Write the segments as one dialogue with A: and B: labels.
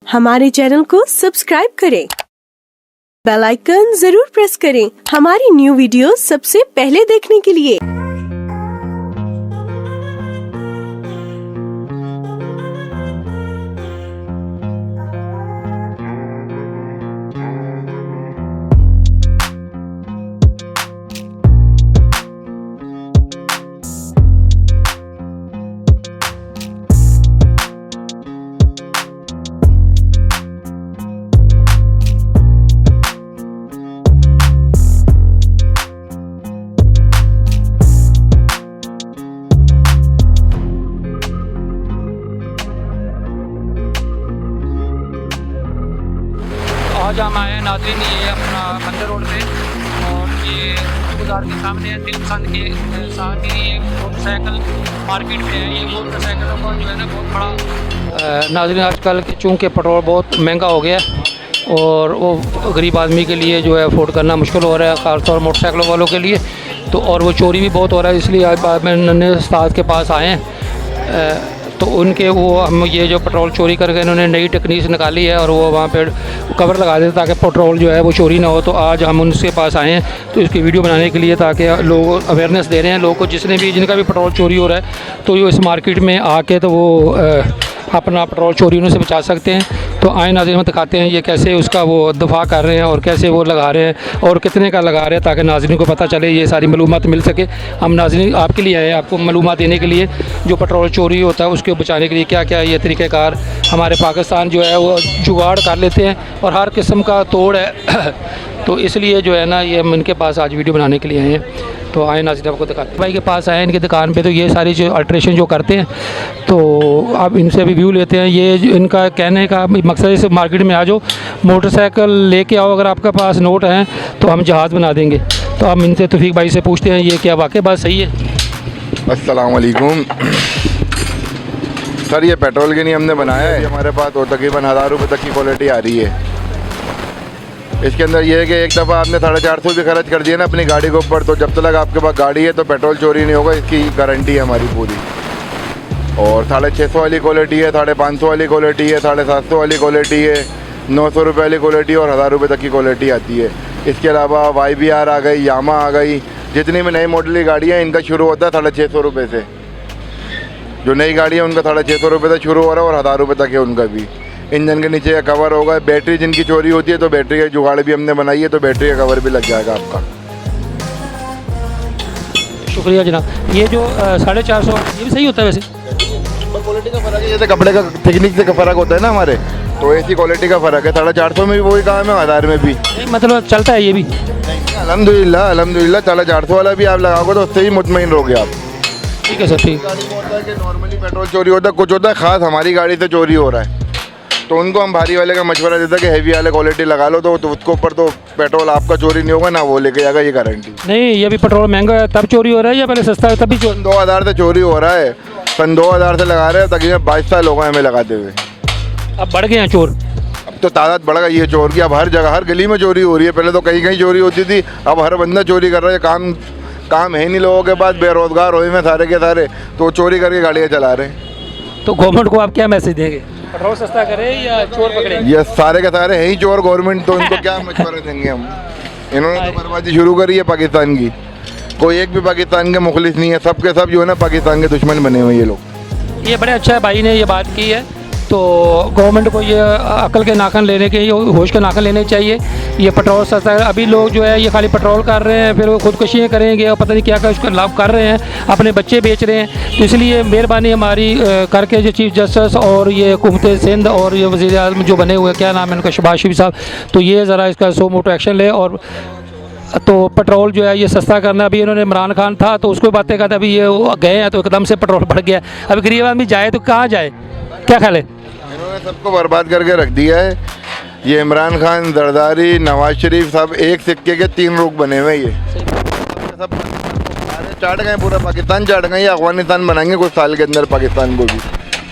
A: हमारे चैनल को सब्सक्राइब करें, बेल आइकन जरूर प्रेस करें हमारी न्यू वीडियो सबसे पहले देखने के लिए।
B: आज हम आए हैं नाज़रीन, ये अपना बंदर रोड पे, और ये बाजार के सामने है दिलपसंद के साथ ही एक मोटरसाइकिल मार्केट में है। ये मोटरसाइकिलों का जो है ना बहुत बड़ा नाज़रीन, आजकल चूँकि पेट्रोल बहुत महंगा हो गया है और वो गरीब आदमी के लिए जो है अफोर्ड करना मुश्किल हो रहा है, ख़ासतौर मोटरसाइकिलों वालों के लिए। तो और वो चोरी भी बहुत हो रहा है, इसलिए आज मैंने उस्ताद के पास आए हैं। तो उनके वो हम ये जो पेट्रोल चोरी करके इन्होंने नई टेक्निक निकाली है और वो वहाँ पे कवर लगा देते ताकि पेट्रोल जो है वो चोरी ना हो। तो आज हम उनके पास आए हैं तो इसकी वीडियो बनाने के लिए, ताकि लोग अवेयरनेस दे रहे हैं लोगों को, जिनका भी पेट्रोल चोरी हो रहा है तो ये इस मार्केट में आके तो वो अपना पेट्रोल चोरी होने से बचा सकते हैं। तो आए नाज़रीन में दिखाते हैं ये कैसे उसका वो दफ़ा कर रहे हैं और कैसे वो लगा रहे हैं और कितने का लगा रहे हैं, ताकि नाज़रीन को पता चले, ये सारी मालूमात मिल सके। हम नाज़रीन आपके लिए आए हैं, आपको मालूमात देने के लिए, जो पेट्रोल चोरी होता है उसको बचाने के लिए क्या क्या ये तरीक़ेकार हमारे पाकिस्तान जो है वो जुगाड़ कर लेते हैं और हर किस्म का तोड़ है। तो इसलिए जो है ना ये हम इनके पास आज वीडियो बनाने के लिए आए हैं। तो आए नाज़रीन आपको दिखाते हैं, भाई के पास आए इनकी दुकान पे, तो ये सारी जो अल्ट्रेशन जो करते हैं तो अब इनसे भी व्यू लेते हैं। ये इनका कहने का मकसद है मार्केट में आ जाओ, मोटरसाइकिल लेके आओ, अगर आपके पास नोट हैं तो हम जहाज़ बना देंगे। तो हम इनसे तौफीक भाई से पूछते हैं ये क्या वाकई बात सही है?
C: अस्सलाम वालेकुम सर, ये पेट्रोल के लिए हमने बनाया है। हमारे पास तो तकरीबन 1000 रुपये तक की क्वालिटी आ रही है। इसके अंदर ये है कि एक दफ़ा आपने 450 भी खर्च कर दिया ना अपनी गाड़ी के ऊपर, तो जब तक आपके पास गाड़ी है तो पेट्रोल चोरी नहीं होगा, इसकी गारंटी है हमारी पूरी। और 650 वाली क्वालिटी है, 550 वाली क्वालिटी है, 750 वाली क्वालिटी है, 900 रुपये वाली क्वालिटी और 1000 रुपये तक की क्वालिटी आती है। इसके अलावा YBR आ गई, यामा आ गई, जितनी भी नई मॉडल की गाड़ियाँ इनका शुरू होता है 650 रुपये से। जो नई गाड़ी है उनका 650 रुपये से शुरू हो रहा है और 1000 रुपये तक है उनका भी। इंजन के नीचे का कवर होगा, बैटरी जिनकी चोरी होती है तो बैटरी का जुगाड़ भी हमने बनाई है, तो बैटरी का कवर भी लग जाएगा आपका।
B: शुक्रिया जनाब। ये जो 450 ये भी सही होता है वैसे?
C: क्वालिटी का फ़र्क है, जैसे कपड़े का थिकनेस से फ़र्क होता है ना हमारे, तो ऐसी क्वालिटी का फ़र्क है। 450 में भी वही काम है, 1000 में भी।
B: मतलब चलता है ये भी?
C: अल्हम्दुलिल्लाह अल्हम्दुलिल्लाह 450 वाला भी आप लगाओगे तो उससे ही मुतमईन रहोगे आप।
B: ठीक है सर, ठीक।
C: गाड़ी में होता है कि नॉर्मली पेट्रोल चोरी होता है, कुछ होता है ख़ास हमारी गाड़ी से चोरी हो रहा है, तो उनको हम भारी वाले का मशवरा देते हैं कि हैवी वाले क्वालिटी लगा लो, तो उसके ऊपर तो पेट्रोल आपका चोरी नहीं होगा ना, वो लेके जाएगा, ये गारंटी।
B: नहीं, ये भी पेट्रोल महंगा है तब चोरी हो रहा है या पहले सस्ता है तभी चोरी?
C: 2000 से चोरी हो रहा है, सन 2000 से लगा रहे हैं, तकरीबन 22 साल हो गए हमें लगाते हुए।
B: अब बढ़ गए हैं चोर?
C: अब तो तादाद बढ़ गई है चोर की, अब हर जगह हर गली में चोरी हो रही है। पहले तो कहीं कहीं चोरी होती थी, अब हर बंदा चोरी कर रहा है। काम है नहीं लोगों के पास, बेरोजगार हुए में सारे के सारे, तो चोरी करके गाड़ियाँ चला रहे हैं।
B: तो गवर्नमेंट को आप क्या मैसेज देंगे? पेट्रोल सस्ता करें या चोर पकड़े?
C: ये सारे के सारे हैं ही चोर गवर्नमेंट, तो इनको क्या मशवरा देंगे हम? इन्होंने तो बर्बादी शुरू करी है पाकिस्तान की। कोई एक भी पाकिस्तान के मुखलिस नहीं है, सब के सब जो है ना पाकिस्तान के दुश्मन बने हुए ये लोग।
B: ये बड़े अच्छा है भाई ने ये बात की है, तो गवर्नमेंट को ये अकल के नाखन लेने के, होश के नाखन लेने चाहिए। ये पेट्रोल सस्ता है, अभी लोग जो है ये खाली पेट्रोल कर रहे हैं, फिर वो खुदकुशियाँ करेंगे और पता नहीं क्या क्या उसका लाभ कर रहे हैं, अपने बच्चे बेच रहे हैं। तो इसलिए मेहरबानी हमारी करके जो चीफ जस्टिस और ये हुकूमत सिंध और ये वज़ीर आज़म जो बने हुए, क्या नाम है उनका, शहबाज शरीफ साहब, तो ये ज़रा इसका सो मोटो एक्शन ले। और तो पेट्रोल जो है ये सस्ता करना, अभी इन्होंने इमरान खान था तो उसको बातें करते, अभी ये गए हैं तो एकदम से पेट्रोल बढ़ गया। अभी गरीब आदमी जाए तो कहाँ जाए, क्या ख्याल है?
C: इन्होंने सबको बर्बाद करके रख दिया है। ये इमरान खान, जरदारी, नवाज शरीफ सब एक सिक्के के 3 रुख बने हुए। ये सब चाट गए, पूरा पाकिस्तान चाट गए। ये अफगानिस्तान बनाएंगे कुछ साल के अंदर पाकिस्तान को भी।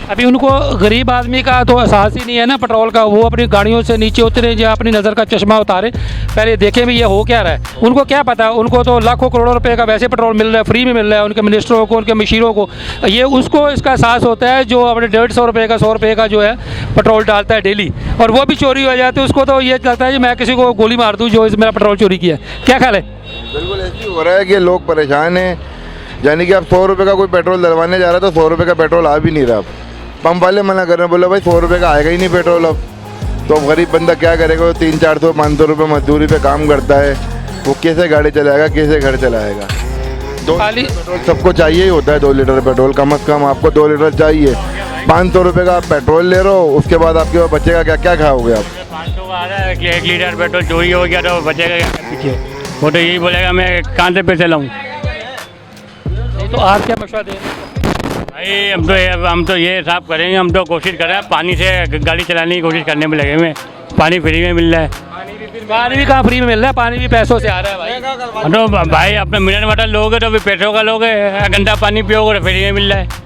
B: अभी उनको गरीब आदमी का तो एहसास ही नहीं है ना पेट्रोल का, वो अपनी गाड़ियों से नीचे उतरे या अपनी नज़र का चश्मा उतारे, पहले देखें भी ये हो क्या रहा है। उनको क्या पता, उनको तो लाखों करोड़ों रुपए का वैसे पेट्रोल मिल रहा है, फ्री में मिल रहा है उनके मिनिस्टरों को, उनके मशीरों को। ये उसको इसका एहसास होता है जो अपने 150 रुपये का 100 रुपये का जो है पेट्रोल डालता है डेली, और वो भी चोरी हो जाती है, उसको तो ये लगता है कि मैं किसी को गोली मार दूँ जो इस मेरा पेट्रोल चोरी किया है। क्या ख्याल है?
C: बिल्कुल ऐसे ही हो रहा है कि लोग परेशान हैं, यानी कि अब 100 रुपये का कोई पेट्रोल डलवाने जा रहा है तो 100 रुपये का पेट्रोल आ भी नहीं रहा। पंप वाले मना कर रहे हैं, बोले भाई 100 रुपये का आएगा ही नहीं पेट्रोल। अब तो गरीब बंदा क्या करेगा, 300-400-500 रुपये मजदूरी पे काम करता है, वो कैसे गाड़ी चलाएगा, कैसे घर चलाएगा। 2 लीटर पेट्रोल सबको चाहिए ही होता है, 2 लीटर पेट्रोल कम से कम आपको 2 लीटर चाहिए। 500 रुपये का आप पेट्रोल ले रहे हो, उसके बाद आपके पास बचेगा क्या, क्या खाओगे आप?
D: 500 का आ रहा है, 1 लीटर पेट्रोल चोरी हो गया तो बचेगा क्या पीछे? वो तो यही बोलेगा मैं कहाँ से पैसे लाऊँ।
B: तो आप क्या मशवरा दें?
D: भाई हम तो ये साफ करेंगे, हम तो कोशिश कर रहे हैं पानी से गाड़ी चलाने की कोशिश करने में लगे हुए। पानी फ्री में मिल रहा है।
B: पानी भी कहाँ फ्री में मिल रहा है, पानी भी पैसों से आ रहा है भाई।
D: तो भाई अपने मिनरल वाटर लोगे तो भी पैसों का लोगे, गंदा पानी पियोगे तो फ्री में मिल रहा है।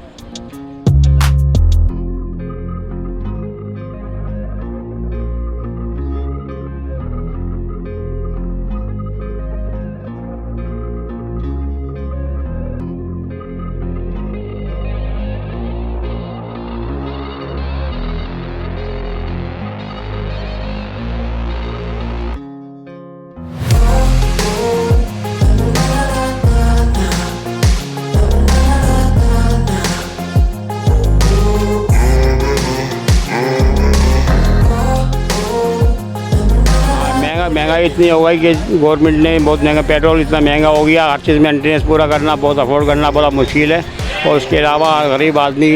D: महंगाई इतनी हो गई कि गवर्नमेंट ने बहुत महंगा, पेट्रोल इतना महंगा हो गया, हर चीज़ मेंटेनेंस पूरा करना, बहुत अफोर्ड करना बड़ा मुश्किल है। और उसके अलावा गरीब आदमी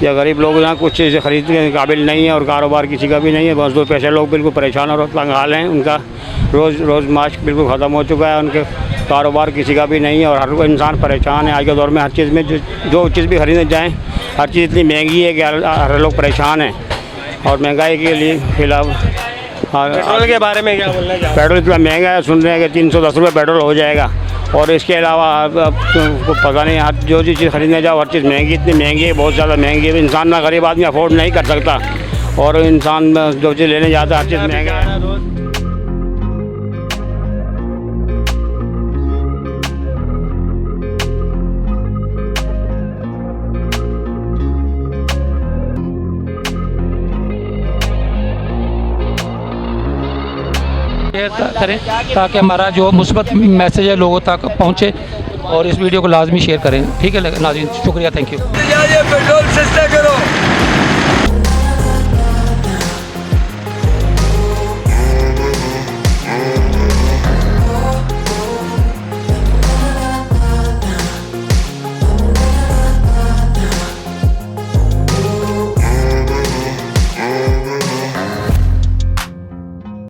D: या गरीब लोग यहाँ कुछ चीज़ें खरीदने के काबिल नहीं है, और कारोबार किसी का भी नहीं है। मजदूर पैसे लोग बिल्कुल परेशान और तंग हाल हैं, उनका रोज़ माश बिल्कुल ख़त्म हो चुका है, उनके कारोबार किसी का भी नहीं है, और हर इंसान परेशान है। आज के दौर में हर चीज़ में जो चीज़ भी खरीदने जाएँ, हर चीज़ इतनी महंगी है कि हर लोग परेशान हैं। और महंगाई के लिए फिलहाल
E: पेट्रोल के बारे में क्या बोलना चाहोगे?
D: पेट्रोल इतना महंगा है, सुन रहे हैं कि 310 रुपये पेट्रोल हो जाएगा। और इसके अलावा अब तो पता नहीं, हर जो चीज़ खरीदने जाओ हर चीज़ महंगी, इतनी महंगी है, बहुत ज़्यादा महंगी है। इंसान ना गरीब आदमी अफोर्ड नहीं कर सकता, और इंसान जो चीज़ लेने जाता है हर चीज़ महंगा है।
B: करें ताकि हमारा जो मुस्बत मैसेज है लोगों तक पहुँचे, और इस वीडियो को लाजमी शेयर करें। ठीक है नाज़रीन, शुक्रिया, थैंक यू।
E: पेट्रोल सस्ता करो।